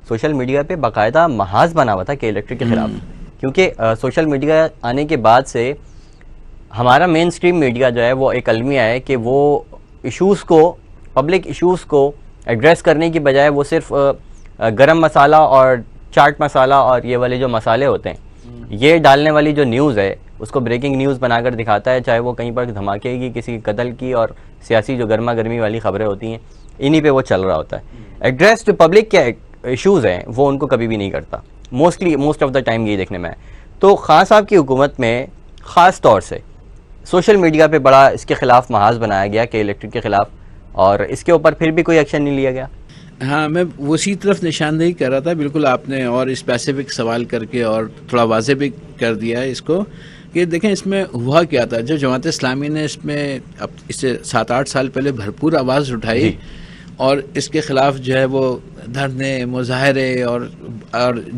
Social media پہ باقاعدہ محاذ بنا ہوا تھا کے الیکٹرک کے خلاف، کیونکہ سوشل میڈیا آنے کے بعد سے ہمارا مین اسٹریم میڈیا جو ہے وہ ایک المیہ ہے کہ وہ ایشوز کو، پبلک ایشوز کو ایڈریس کرنے کی بجائے وہ صرف گرم مسالہ اور چاٹ مسالہ اور یہ والے جو مسالے ہوتے ہیں یہ ڈالنے والی جو نیوز ہے اس کو بریکنگ نیوز بنا کر دکھاتا ہے، چاہے وہ کہیں پر دھماکے کی، کسی قتل کی اور سیاسی جو گرما گرمی والی خبریں ہوتی ہیں انہی پہ وہ چل رہا ہوتا ہے. ایڈریس جو پبلک کے ایشوز ہیں وہ ان کو کبھی بھی نہیں کرتا، موسٹ آف دا ٹائم یہ دیکھنے میں ہے. تو خان صاحب کی حکومت میں خاص طور سے سوشل میڈیا پہ بڑا اس کے خلاف محاذ بنایا گیا کہ الیکٹرک کے خلاف، اور اس کے اوپر پھر بھی کوئی ایکشن نہیں لیا گیا. ہاں، میں اسی طرف نشاندہی کر رہا تھا. بالکل آپ نے اور اسپیسیفک سوال کر کے اور تھوڑا واضح بھی کر دیا ہے اس کو کہ دیکھیں اس میں ہوا کیا تھا. جب جماعت اسلامی نے اس میں اب اس سے 7-8 سال پہلے بھرپور آواز اٹھائی اور اس کے خلاف جو ہے وہ دھرنے، مظاہرے اور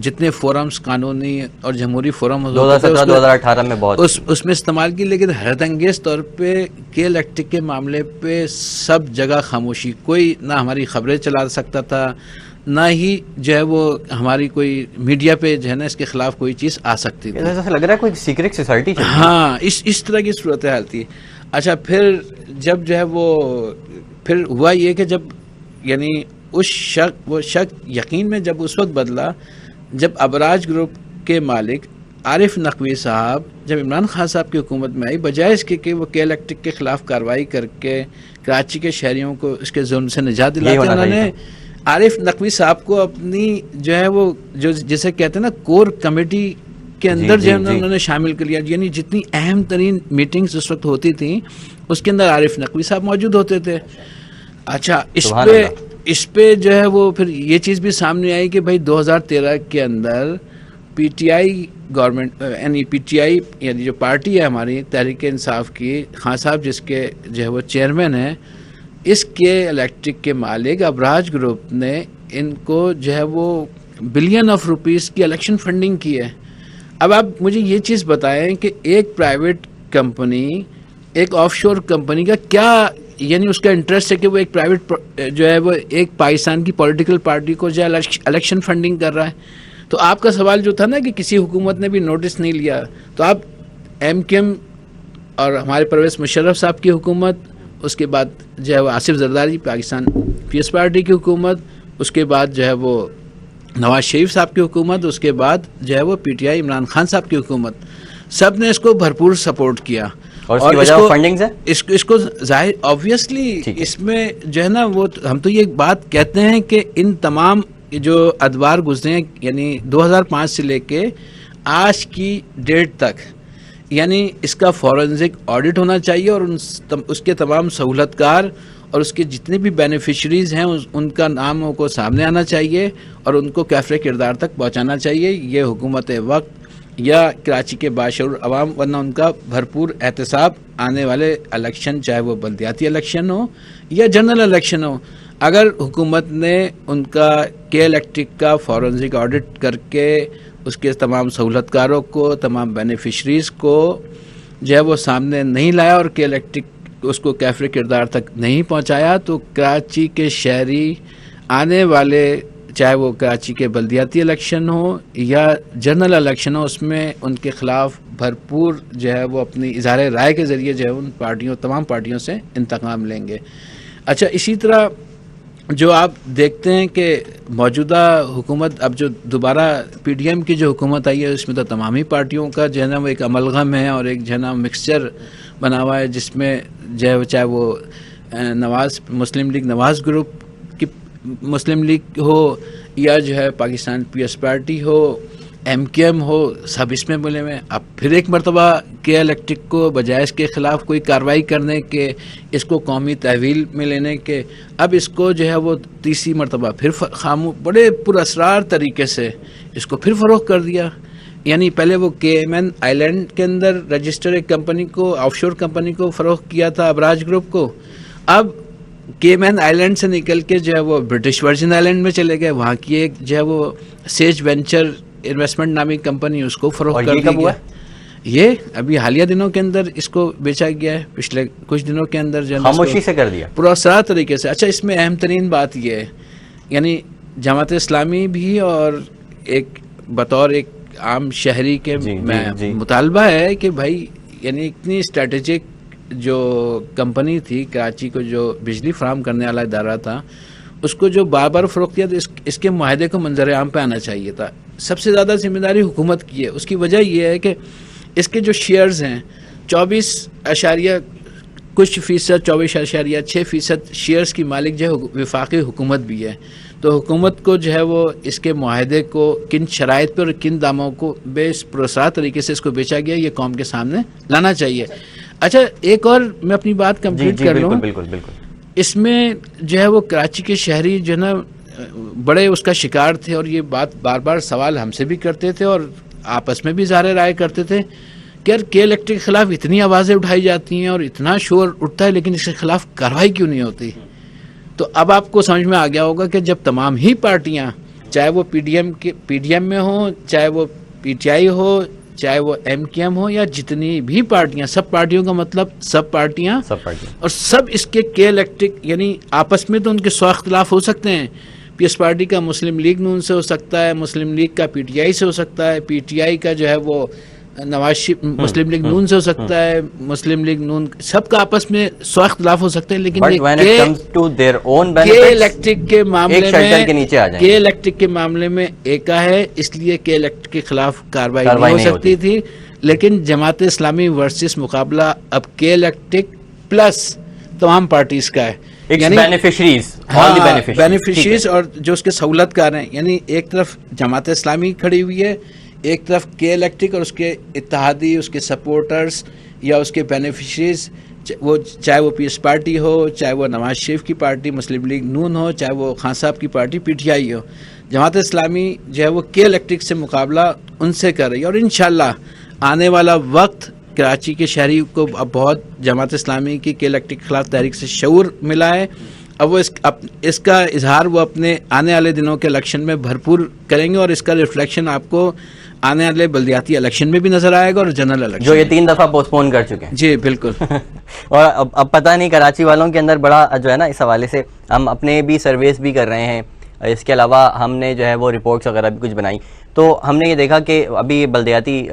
جتنے فورمز قانونی اور جمہوری فورم 2017-2018 میں بہت اس میں استعمال کی، لیکن حیرت انگیز طور پہ کے الیکٹرک کے معاملے پہ سب جگہ خاموشی. کوئی نہ ہماری خبریں چلا سکتا تھا، نہ ہی جو ہے وہ ہماری کوئی میڈیا پہ جو ہے نا اس کے خلاف کوئی چیز آ سکتی تھی. ایسا لگ رہا ہے کوئی سیکرٹ سوسائٹی. ہاں، اس طرح کی صورتحال تھی. اچھا، پھر جب جو ہے وہ پھر ہوا یہ کہ جب یعنی وہ شک یقین میں جب اس وقت بدلا جب ابراج گروپ کے مالک عارف نقوی صاحب جب عمران خان صاحب کی حکومت میں آئی، بجائے اس کے کہ وہ کے الیکٹرک کے خلاف کارروائی کر کے کراچی کے شہریوں کو اس کے ظلم سے نجات دلاتے، انہوں نے عارف نقوی صاحب کو اپنی جو ہے وہ جو جسے کہتے ہیں نا کور کمیٹی کے اندر جو ہے انہوں نے شامل کر لیا. یعنی جتنی اہم ترین میٹنگز اس وقت ہوتی تھیں اس کے اندر عارف نقوی صاحب موجود ہوتے تھے. اچھا، اس پہ جو ہے وہ پھر یہ چیز بھی سامنے آئی کہ بھائی 2013 کے اندر پی ٹی آئی گورنمنٹ یعنی پی ٹی آئی یعنی جو پارٹی ہے ہماری تحریک انصاف کی، خان صاحب جس کے جو ہے وہ چیئرمین ہیں، اس کے الیکٹرک کے مالک ابراج گروپ نے ان کو جو ہے وہ بلین آف روپیز کی الیکشن فنڈنگ کی ہے. اب آپ مجھے یہ چیز بتائیں کہ ایک پرائیویٹ کمپنی، ایک آف شور کمپنی کا کیا یعنی اس کا انٹرسٹ ہے کہ وہ ایک پرائیویٹ جو ہے وہ ایک پاکستان کی پولیٹیکل پارٹی کو جو ہے الیکشن فنڈنگ کر رہا ہے. تو آپ کا سوال جو تھا نا کہ کسی حکومت نے بھی نوٹس نہیں لیا، تو آپ ایم کیو ایم اور ہمارے پرویز مشرف صاحب کی حکومت، اس کے بعد جو ہے وہ آصف زرداری پاکستان پیس پارٹی کی حکومت، اس کے بعد جو ہے وہ نواز شریف صاحب کی حکومت، اس کے بعد جو ہے وہ P T I Imran Khan صاحب کی حکومت، سب نے اس کو بھرپور سپورٹ کیا. اور اس کی وجہ فنڈنگز ہے، اس کو ظاہر آبویسلی اس میں جو ہے نا وہ ہم تو یہ بات کہتے ہیں کہ ان تمام جو ادوار گزرے ہیں یعنی 2005 سے لے کے آج کی ڈیٹ تک، یعنی اس کا فورنزک آڈٹ ہونا چاہیے اور اس کے تمام سہولت کار اور اس کے جتنے بھی بینیفیشریز ہیں ان کا ناموں کو سامنے آنا چاہیے اور ان کو کیفر کردار تک پہنچانا چاہیے. یہ حکومت وقت یا کراچی کے باشعور عوام، ورنہ ان کا بھرپور احتساب آنے والے الیکشن، چاہے وہ بلدیاتی الیکشن ہو یا جنرل الیکشن ہو، اگر حکومت نے ان کا کے الیکٹرک کا فورنزک آڈٹ کر کے اس کے تمام سہولت کاروں کو، تمام بینیفیشریز کو جو ہے وہ سامنے نہیں لایا اور کے الیکٹرک اس کو کیفر کردار تک نہیں پہنچایا، تو کراچی کے شہری آنے والے چاہے وہ کراچی کے بلدیاتی الیکشن ہو یا جنرل الیکشن ہو، اس میں ان کے خلاف بھرپور جو ہے وہ اپنی اظہار رائے کے ذریعے جو ہے ان پارٹیوں، تمام پارٹیوں سے انتقام لیں گے. اچھا، اسی طرح جو آپ دیکھتے ہیں کہ موجودہ حکومت اب جو دوبارہ پی ڈی ایم کی جو حکومت آئی ہے اس میں تو تمام ہی پارٹیوں کا جو ہے نا وہ ایک عملغم ہے اور ایک جو ہے نا مکسچر بنا ہوا ہے، جس میں جو ہے چاہے وہ مسلم لیگ نواز گروپ کی مسلم لیگ ہو یا جو ہے پاکستان پیس پارٹی ہو، ایم کیو ایم ہو، سب اس میں ملے ہوئے. اب پھر ایک مرتبہ کے الیکٹرک کو بجائے اس کے خلاف کوئی کارروائی کرنے کے، اس کو قومی تحویل میں لینے کے، اب اس کو جو ہے وہ تیسری مرتبہ پھر بڑے پراسرار طریقے سے اس کو پھر فروغ کر دیا. یعنی پہلے وہ کے ایم این آئیلینڈ کے اندر رجسٹر ایک کمپنی کو، آف شور کمپنی کو فروغ کیا تھا ابراج گروپ کو، اب کے ایم این آئیلینڈ سے نکل کے جو ہے وہ برٹش ورجن آئیلینڈ میں چلے گئے، وہاں کی ایک جو ہے وہ سیج وینچر انویسٹمنٹ نامی کمپنی، اس کو فروغ کر دیا گیا. یہ ابھی حالیہ دنوں کے اندر اس کو بیچا گیا ہے، پچھلے کچھ دنوں کے اندر جو خاموشی سے کر دیا پراسرار طریقے سے. اچھا، اس میں اہم ترین بات یہ ہے، یعنی جماعت اسلامی بھی اور ایک بطور ایک عام شہری کے میں مطالبہ ہے کہ بھائی یعنی اتنی اسٹریٹجک جو کمپنی تھی کراچی کو جو بجلی فراہم کرنے والا ادارہ تھا اس کو جو بار بار فروخت کیا تو اس کے معاہدے کو منظر عام پہ آنا چاہیے تھا. سب سے زیادہ ذمہ داری حکومت کی ہے. اس کی وجہ یہ ہے کہ اس کے جو شیئرز ہیں 24 کچھ فیصد 24.6% شیئرز کی مالک جو ہے وفاقی حکومت بھی ہے. تو حکومت کو جو ہے وہ اس کے معاہدے کو کن شرائط پر اور کن داموں کو بے پرسرار طریقے سے اس کو بیچا گیا یہ قوم کے سامنے لانا چاہیے. اچھا ایک اور میں اپنی بات کمپلیٹ کر لوں. بالکل. اس میں جو ہے وہ کراچی کے شہری جو ہے نا بڑے اس کا شکار تھے اور یہ بات بار بار سوال ہم سے بھی کرتے تھے اور آپس میں بھی اظہار رائے کرتے تھے کہ یار کے الیکٹرک کے خلاف اتنی آوازیں اٹھائی جاتی ہیں اور اتنا شور اٹھتا ہے لیکن اس کے خلاف کارروائی کیوں نہیں ہوتی. تو اب آپ کو سمجھ میں آ گیا ہوگا کہ جب تمام ہی پارٹیاں چاہے وہ پی ڈی ایم میں ہوں چاہے وہ پی ٹی آئی ہو چاہے وہ ایم کیو ایم ہو یا جتنی بھی پارٹیاں سب پارٹیوں کا مطلب سب پارٹیاں اور سب اس کے الیکٹرک یعنی آپس میں تو ان کے سو اختلاف ہو سکتے ہیں. پی ایس پارٹی کا مسلم لیگ نون سے ہو سکتا ہے, مسلم لیگ کا پی ٹی آئی سے ہو سکتا ہے, پی ٹی آئی کا جو ہے وہ نواز شریف مسلم لیگ نون سے ہو سکتا ہے, مسلم لیگ نون سب کا آپس میں سو اختلاف ہو سکتے ہیں لیکن الیکٹرک کے معاملے میں ایک ہے اس لیے کہ الیکٹرک کے خلاف کارروائی نہیں ہو سکتی تھی. لیکن جماعت اسلامی ورسز مقابلہ اب کے الیکٹرک پلس تمام پارٹیز کا ہے یعنی بینیفیشریز اور جو اس کے سہولت کار ہیں. یعنی ایک طرف جماعت اسلامی کھڑی ہوئی ہے, ایک طرف کے الیکٹرک اور اس کے اتحادی اس کے سپورٹرز یا اس کے بینیفیشریز وہ چاہے وہ پی ایس پارٹی ہو چاہے وہ نواز شریف کی پارٹی مسلم لیگ نون ہو چاہے وہ خان صاحب کی پارٹی پی ٹی آئی ہو. جماعت اسلامی جو ہے وہ کے الیکٹرک سے مقابلہ ان سے کر رہی ہے اور انشاءاللہ آنے والا وقت کراچی کے شہری کو اب بہت جماعت اسلامی کی کے الیکٹرک کے خلاف تحریک سے شعور ملا ہے. اب وہ اس کا اظہار وہ اپنے آنے والے دنوں کے الیکشن میں بھرپور کریں گے اور اس کا ریفلیکشن آپ کو آنے والے بلدیاتی الیکشن میں بھی نظر آئے گا اور جنرل الیکشن جو یہ 3 دفعہ پوسٹ پون کر چکے ہیں. جی بالکل. اور اب پتہ نہیں کراچی والوں کے اندر بڑا جو ہے نا اس حوالے سے ہم اپنے بھی سرویز بھی کر رہے ہیں. اس کے علاوہ ہم نے جو ہے وہ رپورٹس وغیرہ بھی کچھ بنائی تو ہم نے یہ دیکھا کہ ابھی بلدیاتی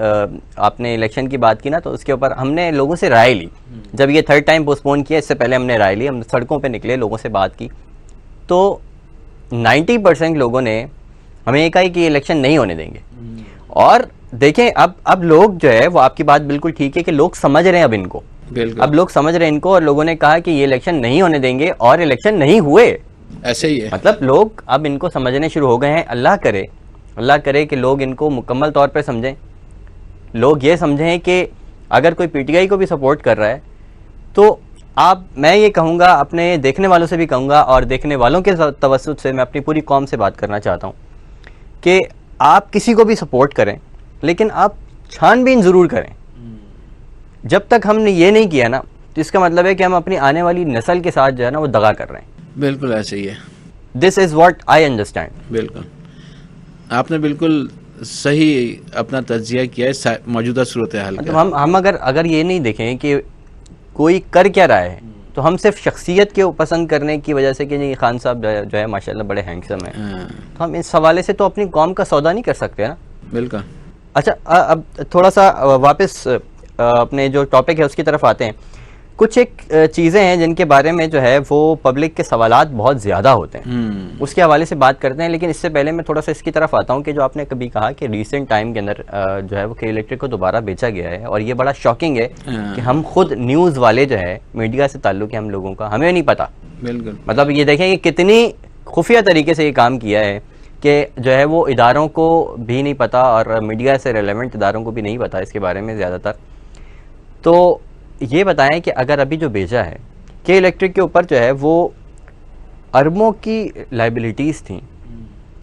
آپ نے الیکشن کی بات کی نا تو اس کے اوپر ہم نے لوگوں سے رائے لی. جب یہ 3rd ٹائم پوسٹ پون کیا اس سے پہلے ہم نے رائے لی, ہم سڑکوں پہ نکلے لوگوں سے بات کی تو 90% لوگوں نے ہمیں یہ کہا کہ یہ الیکشن نہیں ہونے دیں گے. اور دیکھیں اب لوگ جو ہے وہ آپ کی بات بالکل ٹھیک ہے کہ لوگ سمجھ رہے ہیں اب لوگ سمجھ رہے ہیں ان کو اور لوگوں نے کہا کہ یہ الیکشن نہیں ہونے دیں گے اور الیکشن نہیں ہوئے. ایسے ہی ہے مطلب لوگ اب ان کو سمجھنے شروع ہو گئے ہیں. اللہ کرے کہ لوگ ان کو مکمل طور پہ سمجھیں. لوگ یہ سمجھیں کہ اگر کوئی پی ٹی آئی کو بھی سپورٹ کر رہا ہے تو میں یہ کہوں گا اپنے دیکھنے والوں سے بھی کہوں گا اور دیکھنے والوں کے توسط سے میں اپنی پوری قوم سے بات کرنا چاہتا ہوں کہ آپ کسی کو بھی سپورٹ کریں لیکن آپ چھان بین ضرور کریں. جب تک ہم نے یہ نہیں کیا نا تو اس کا مطلب ہے کہ ہم اپنی آنے والی نسل کے ساتھ جو ہے نا وہ دغا کر رہے ہیں. بالکل ایسے ہی ہے. دس از واٹ آئی انڈرسٹینڈ. بالکل آپ نے بالکل صحیح اپنا تجزیہ کیا ہے موجودہ صورتحال کا. ہم اگر یہ نہیں دیکھیں کہ کوئی کر کیا رہا ہے تو ہم صرف شخصیت کے پسند کرنے کی وجہ سے کہ جی خان صاحب جو ہے ماشاءاللہ بڑے ہینڈسم ہیں تو ہم اس حوالے سے تو اپنی قوم کا سودا نہیں کر سکتے نا. بالکل. اچھا اب تھوڑا سا واپس اپنے جو ٹاپک ہے اس کی طرف آتے ہیں. کچھ ایک چیزیں ہیں جن کے بارے میں جو ہے وہ پبلک کے سوالات بہت زیادہ ہوتے ہیں, اس کے حوالے سے بات کرتے ہیں. لیکن اس سے پہلے میں تھوڑا سا اس کی طرف آتا ہوں کہ جو آپ نے کبھی کہا کہ ریسنٹ ٹائم کے اندر جو ہے وہ کے الیکٹرک کو دوبارہ بیچا گیا ہے اور یہ بڑا شاکنگ ہے کہ ہم خود نیوز والے جو ہے میڈیا سے تعلق ہے ہم لوگوں کا ہمیں نہیں پتا. بالکل. مطلب یہ دیکھیں کہ کتنی خفیہ طریقے سے یہ کام کیا ہے کہ جو ہے وہ اداروں کو بھی نہیں پتا اور میڈیا سے ریلیونٹ اداروں کو بھی نہیں پتا اس کے بارے میں زیادہ تر. تو یہ بتائیں کہ اگر ابھی جو بیچا ہے کہ الیکٹرک کے اوپر جو ہے وہ اربوں کی لائبلٹیز تھیں,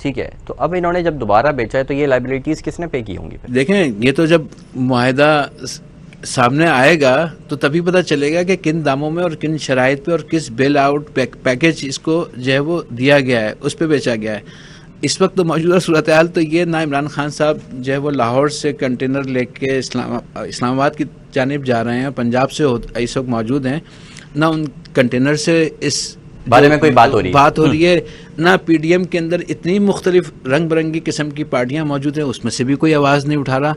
ٹھیک ہے, تو اب انہوں نے جب دوبارہ بیچا ہے تو یہ لائبلٹیز کس نے پے کی ہوں گی؟ دیکھیں یہ تو جب معاہدہ سامنے آئے گا تو تبھی پتہ چلے گا کہ کن داموں میں اور کن شرائط پہ اور کس بیل آؤٹ پیکیج اس کو جو ہے وہ دیا گیا ہے, اس پہ بیچا گیا ہے. اس وقت تو موجودہ صورتحال تو یہ نہ عمران خان صاحب جو ہے وہ لاہور سے کنٹینر لے کے اسلام آباد کی جانب جا رہے ہیں, پنجاب سے اس وقت موجود ہیں, نہ ان کنٹینر سے اس بارے میں کوئی بات ہو رہی ہے نہ پی ڈی ایم کے اندر اتنی مختلف رنگ برنگی قسم کی پارٹیاں موجود ہیں، اس میں سے بھی کوئی آواز نہیں اٹھا رہا.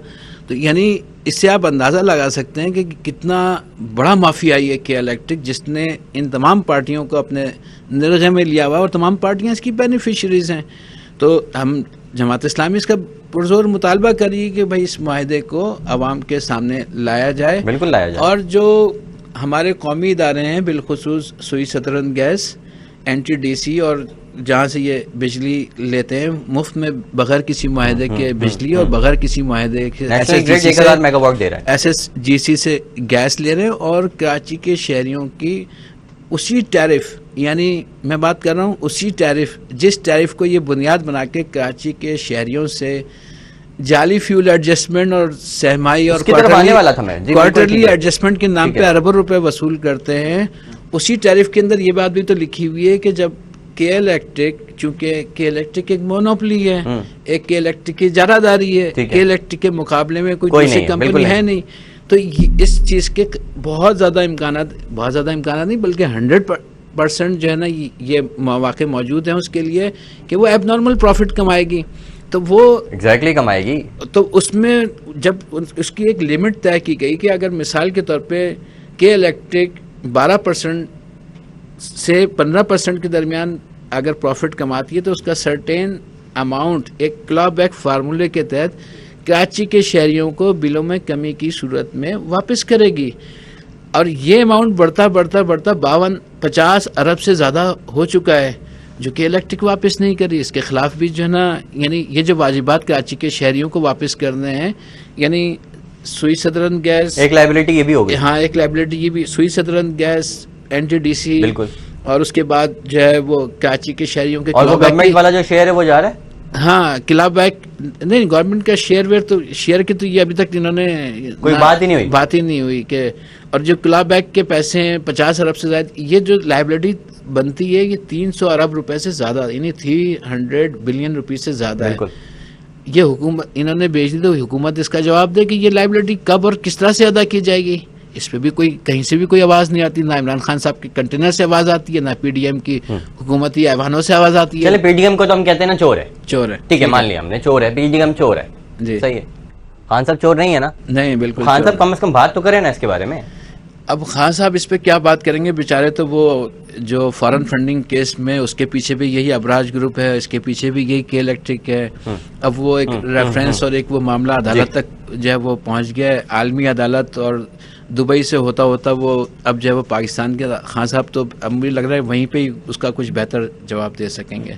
تو یعنی اس سے آپ اندازہ لگا سکتے ہیں کہ کتنا بڑا مافیائی ہے کے الیکٹرک، جس نے ان تمام پارٹیوں کو اپنے نرغے میں لیا ہوا اور تمام پارٹیاں اس کی بینیفیشریز ہیں. تو ہم جماعت اسلامی اس کا پرزور مطالبہ کریے کہ بھائی اس معاہدے کو عوام کے سامنے لایا جائے. بالکل لایا جائے. اور جو ہمارے قومی ادارے ہیں بالخصوص Sui Southern Gas, N T D C, اور جہاں سے یہ بجلی لیتے ہیں مفت میں بغیر کسی معاہدے کے بجلی اور بغیر کسی معاہدے کے ایس ایس جی سی سے گیس لے رہے ہیں، اور کراچی کے شہریوں کی اسی ٹیرف، یعنی میں بات کر رہا ہوں اسی ٹیرف جس ٹیرف کو یہ بنیاد بنا کے کراچی کے شہریوں سے جعلی فیول ایڈجسٹمنٹ اور سہمائی اور کوارٹرلی ایڈجسٹمنٹ کے نام پہ اربوں روپے وصول کرتے ہیں. اسی ٹیرف کے اندر یہ بات بھی تو لکھی ہوئی ہے کہ جب کے الیکٹرک، چونکہ کے الیکٹرک ایک مونوپلی ہے، ایک کے الیکٹرک کی اجارہ داری ہے، کے الیکٹرک کے مقابلے میں کوئی دوسری کمپنی ہے نہیں، تو اس چیز کے بہت زیادہ امکانات نہیں بلکہ 100% جو ہے نا یہ مواقع موجود ہیں اس کے لیے کہ وہ ایب نارمل پروفٹ کمائے گی. تو وہ ایگزیکٹلی کمائے گی. تو اس میں جب اس کی ایک لمٹ طے کی گئی کہ اگر مثال کے طور پہ کے الیکٹرک 12% سے 15% کے درمیان اگر پروفٹ کماتی ہے تو اس کا سرٹین اماؤنٹ ایک کلا بیک فارمولے کے تحت کراچی کے شہریوں کو بلوں میں کمی کی صورت میں واپس کرے گی. اور یہ اماؤنٹ بڑھتا 50 ارب سے زیادہ ہو چکا ہے جو کہ الیکٹرک واپس نہیں کری. اس کے خلاف بھی جو ہے نا یعنی یہ جو واجبات کراچی کے شہریوں کو واپس کرنے ہیں، یعنی سوئی سدرن گیس ایک لائبلٹی یہ بھی ہوگی. ہاں ایک لائبلٹی یہ بھی، Sui Southern Gas, N T D C, بالکل. اور اس کے بعد جو ہے وہ کراچی کے شہریوں کے اور وہ گورنمنٹ والا جو شیئر ہے وہ جا رہا ہے. ہاں کلا بیک نہیں، گورنمنٹ کا شیئر ویئر تو شیئر کی تو یہ ابھی تک انہوں نے کوئی بات ہی نہیں ہوئی کہ، اور جو کلا بیک کے پیسے ہیں 50 ارب سے زائد، یہ جو لائبلٹی بنتی ہے یہ 300 ارب روپے سے زیادہ، یعنی 300 بلین روپیز سے زیادہ ہے. یہ حکومت انہوں نے بھیج دی تو حکومت اس کا جواب دے کہ یہ لائبلٹی کب اور کس طرح سے ادا کی جائے گی. اس پہ بھی کہیں سے بھی کوئی آواز نہیں آتی، نہ عمران خان صاحب کے کنٹینر سے آواز آتی ہے، نہ پی ڈی ایم کی حکومتی ایوانوں سے آواز آتی ہے. چلے پی ڈی ایم کو تو ہم کہتے ہیں نا چور ہے، ٹھیک ہے مان لیا ہم نے چور ہے، پی ڈی ایم چور ہے، جی صحیح ہے. خان صاحب چور نہیں ہے نا؟ نہیں بالکل. خان صاحب کم از کم بات تو کریں نا اس کے بارے میں. اب خان صاحب اس پہ کیا بات کریں گے بیچارے، تو وہ جو فارن فنڈنگ کیس میں اس کے پیچھے بھی یہی ابراج گروپ ہے، اس کے پیچھے بھی یہی کے الیکٹرک ہے. اب وہ ایک ریفرنس اور ایک وہ معاملہ عدالت تک جو ہے وہ پہنچ گیا ہے، عالمی عدالت، اور دبئی سے ہوتا وہ اب جو ہے وہ پاکستان کے خان صاحب تو اب مجھے لگ رہا ہے وہیں پہ اس کا کچھ بہتر جواب دے سکیں گے.